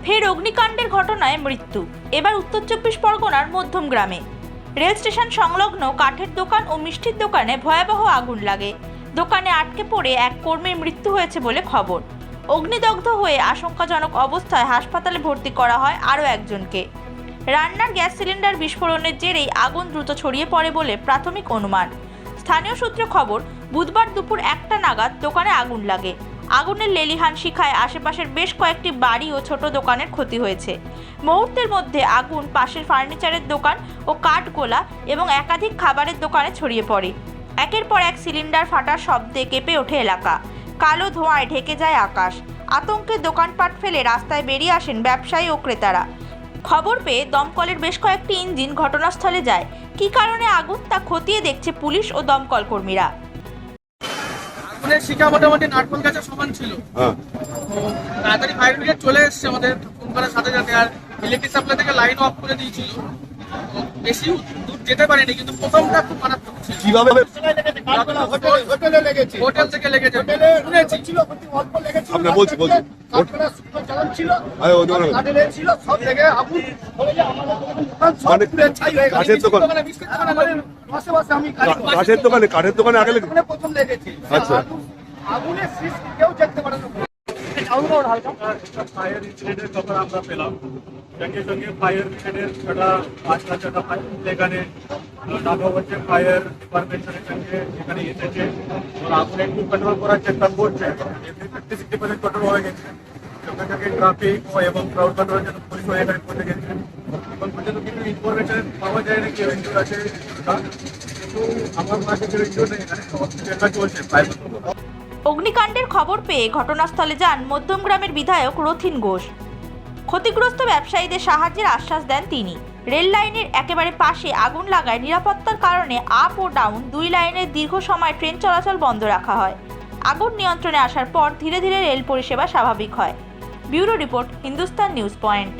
ফের অগ্নিকাণ্ডের ঘটনায় মৃত্যু। এবার উত্তর চব্বিশ পরগনার মধ্যম গ্রামে রেল স্টেশন সংলগ্ন কাঠের দোকান ও মিষ্টির দোকানে ভয়াবহ আগুন লাগে। দোকানে আটকে পড়ে এক কর্মীর মৃত্যু হয়েছে বলে খবর। অগ্নিদগ্ধ হয়ে আশঙ্কাজনক অবস্থায় হাসপাতালে ভর্তি করা হয় আরও একজনকে। রান্নার গ্যাস সিলিন্ডার বিস্ফোরণের জেরেই আগুন দ্রুত ছড়িয়ে পড়ে বলে প্রাথমিক অনুমান। স্থানীয় সূত্রে খবর, বুধবার দুপুর 1টা নাগাদ দোকানে আগুন লাগে। আগুনের লেলিহান শিখায় আশেপাশের বেশ কয়েকটি বাড়ি ও ছোট দোকানের ক্ষতি হয়েছে। মুহূর্তের মধ্যে আগুন পাশের ফার্নিচারের দোকান ও কাঠগোলা এবং একাধিক খাবারের দোকানে ছড়িয়ে পড়ে। একের পর এক সিলিন্ডার ফাটার শব্দে কেঁপে ওঠে এলাকা। কালো ধোঁয়ায় ঢেকে যায় আকাশ। আতঙ্কে দোকানপাট ফেলে রাস্তায় বেরিয়ে আসেন ব্যবসায়ী ও ক্রেতারা। খবর পেয়ে দমকলের বেশ কয়েকটি ইঞ্জিন ঘটনাস্থলে যায়। কী কারণে আগুন তা খতিয়ে দেখছে পুলিশ ও দমকল কর্মীরা। আগুনের শিখা মোটামুটি নারকোল গাছের সমান ছিল। তাড়াতাড়ি ফায়ার ব্রিগেড চলে এসছে আমাদের ফোন করার সাথে সাথে, আর ইলেকট্রিক সাপ্লাই থেকে লাইন অফ করে দিয়েছিল। বেশি দূর যেতে পারিনি, কিন্তু প্রথমটা খুব মারাত্মক ছিল। কিভাবে হোটেলে লেগেছে, হোটেল থেকে লেগেছে শুনেছি। আপনি বলছি কাঠের দোকানে আগে প্রথম লেগেছে। আচ্ছা, আগুনের শীষ কেউ দেখতে পারে না। ফায়ার ইনসিডেন্টের খবর আমরা পেলাম। সঙ্গে সঙ্গে ফায়ার ব্রিগেডের ছটা 5টা ফায়ার এখানে ডাকা হচ্ছে। ফায়ার ডিপার্টমেন্টের সঙ্গে এখানে এসেছে, আগুন একটু কন্ট্রোল করার চেষ্টা করছে। 50-60% কন্ট্রোল হয়ে গেছে। সঙ্গে সঙ্গে ট্রাফিক এবং ক্রাউড কন্ট্রোলের জন্য পুলিশ এখানে পৌঁছে গেছে। এখন পর্যন্ত কিন্তু ইনফরমেশন পাওয়া যায় না কেউ ইনজুর আছে, কিন্তু আমার কাছে কেউ ইনজুর নেই। এখানে চেষ্টা চলছে। অগ্নিকাণ্ডের খবর পেয়ে ঘটনাস্থলে যান মধ্যম গ্রামের বিধায়ক রথিন ঘোষ। ক্ষতিগ্রস্ত ব্যবসায়ীদের সাহায্যের আশ্বাস দেন তিনি। রেল লাইনের একেবারে পাশে আগুন লাগায় নিরাপত্তার কারণে আপ ও ডাউন দুই লাইনের দীর্ঘ সময় ট্রেন চলাচল বন্ধ রাখা হয়। আগুন নিয়ন্ত্রণে আসার পর ধীরে ধীরে রেল পরিষেবা স্বাভাবিক হয়। Bureau report, Hindustan news point.